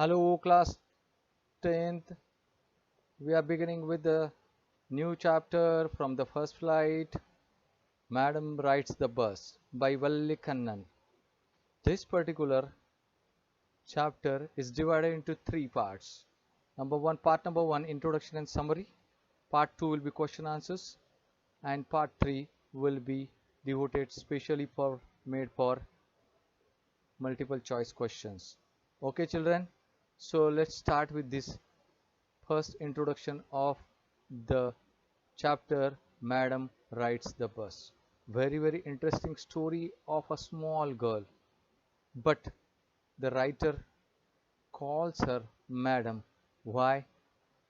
Hello, class 10th. We are beginning with the new chapter from the first flight. Madam Rides the Bus by Valli Kannan. This particular chapter is divided into three parts. Part number one, introduction and summary. Part two will be question answers, and part three will be devoted specially for made for multiple choice questions. Okay, children. So let's start with this first introduction of the chapter Madam Rides the Bus. Very interesting story of a small girl, but the writer calls her Madam. Why?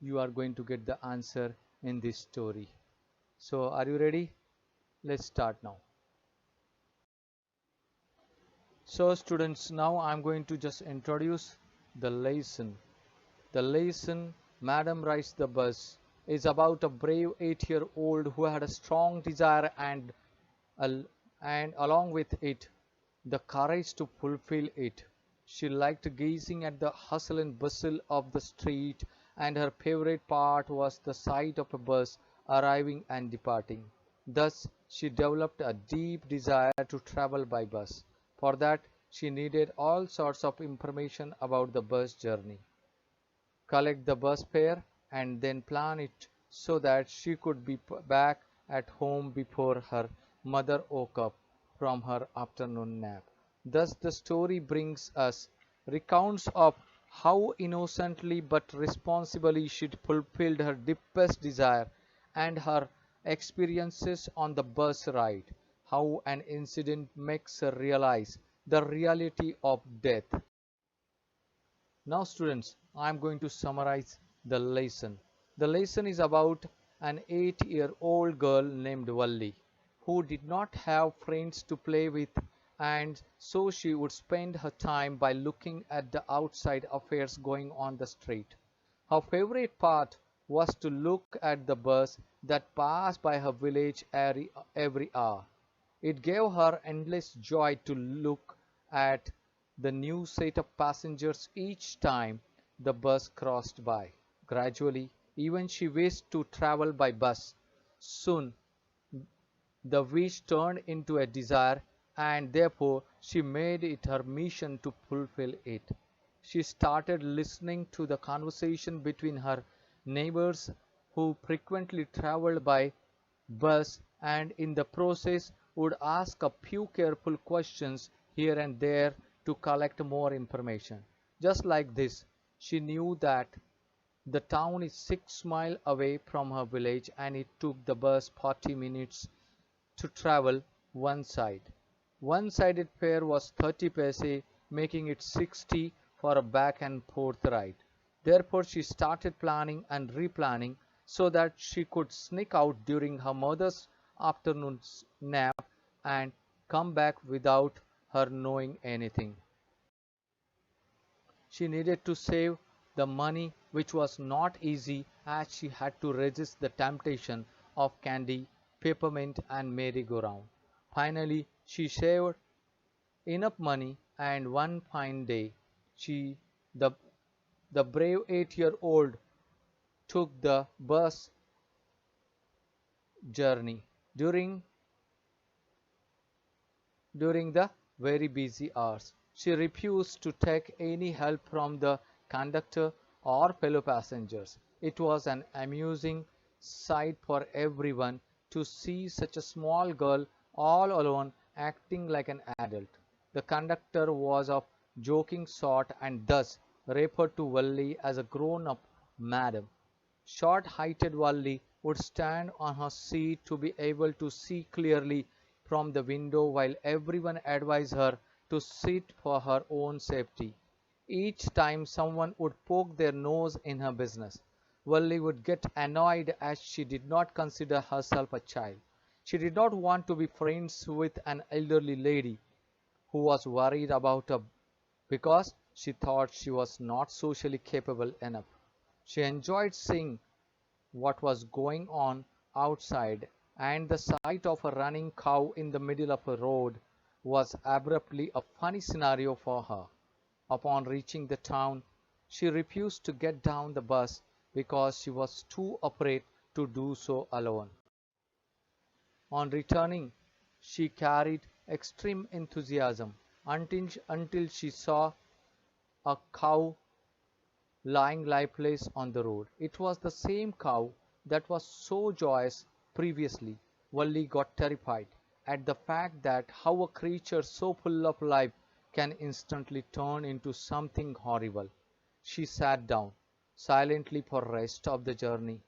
You are going to get the answer in this story. So are you ready? Let's start now. So students, now I'm going to just introduce the lesson. The lesson Madam Rides the Bus is about a brave 8-year-old who had a strong desire and along with it, the courage to fulfill it. She liked gazing at the hustle and bustle of the street, and her favorite part was the sight of a bus arriving and departing. Thus, she developed a deep desire to travel by bus. For that, she needed all sorts of information about the bus journey, collect the bus fare, and then plan it so that she could be back at home before her mother woke up from her afternoon nap. Thus, the story brings us recounts of how innocently but responsibly she fulfilled her deepest desire and her experiences on the bus ride, how an incident makes her realize the reality of death. Now students, I am going to summarize the lesson. The lesson is about an 8-year-old girl named Valli who did not have friends to play with, and so she would spend her time by looking at the outside affairs going on the street. Her favorite part was to look at the bus that passed by her village every hour. It gave her endless joy to look at the new set of passengers each time the bus crossed by. Gradually, even she wished to travel by bus. Soon, the wish turned into a desire, and therefore she made it her mission to fulfill it. She started listening to the conversation between her neighbors who frequently traveled by bus, and in the process would ask a few careful questions here and there to collect more information. Just like this, she knew that the town is 6 miles away from her village and it took the bus 40 minutes to travel one side. One-sided fare was 30 paise, making it 60 for a back and forth ride. Therefore, she started planning and replanning so that she could sneak out during her mother's afternoon nap and come back without her knowing anything. She needed to save the money, which was not easy as she had to resist the temptation of candy, peppermint, and merry-go-round. Finally, she saved enough money, and one fine day, she, the, the brave 8-year-old, took the bus journey during the very busy hours. She refused to take any help from the conductor or fellow passengers. It was an amusing sight for everyone to see such a small girl all alone acting like an adult. The conductor was of joking sort and thus referred to Valli as a grown-up madam. Short-heighted Valli would stand on her seat to be able to see clearly from the window while everyone advised her to sit for her own safety. Each time someone would poke their nose in her business, Valli would get annoyed as she did not consider herself a child. She did not want to be friends with an elderly lady who was worried about her because she thought she was not socially capable enough. She enjoyed seeing what was going on outside, and the sight of a running cow in the middle of a road was abruptly a funny scenario for her. Upon reaching the town, She refused to get down the bus because she was too afraid to do so alone. On returning, she carried extreme enthusiasm until she saw a cow lying lifeless on the road. It was the same cow that was so joyous previously. Wally got terrified at the fact that how a creature so full of life can instantly turn into something horrible. She sat down silently for the rest of the journey.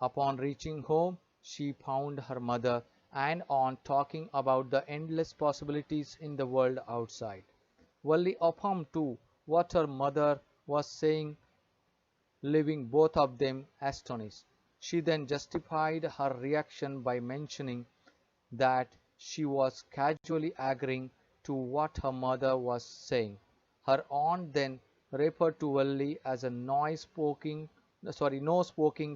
Upon reaching home, she found her mother and aunt talking about the endless possibilities in the world outside. Wally affirmed too what her mother was saying, leaving both of them astonished. She then justified her reaction by mentioning that she was casually agreeing to what her mother was saying. Her aunt then referred to Wally as a no-spoken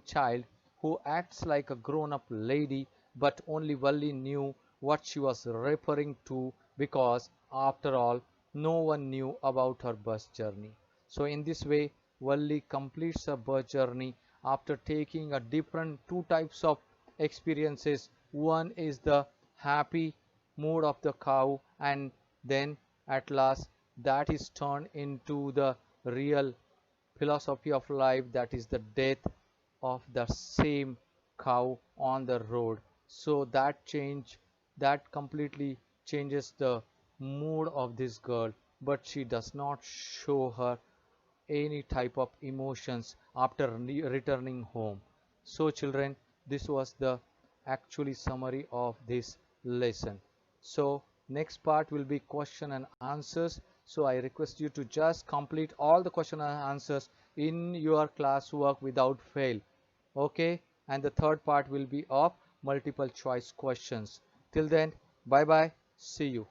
child who acts like a grown-up lady, but only Wally knew what she was referring to because, after all, no one knew about her bus journey. So in this way, Wally completes her bus journey after taking a different two types of experiences. One is the happy mood of the cow, and then at last that is turned into the real philosophy of life, that is the death of the same cow on the road. So that completely changes the mood of this girl, but she does not show her any type of emotions after returning home. So children, this was the actually summary of this lesson. So next part will be question and answers. So I request you to just complete all the question and answers in your classwork without fail. Okay, and the third part will be of multiple choice questions. Till then, bye bye, see you.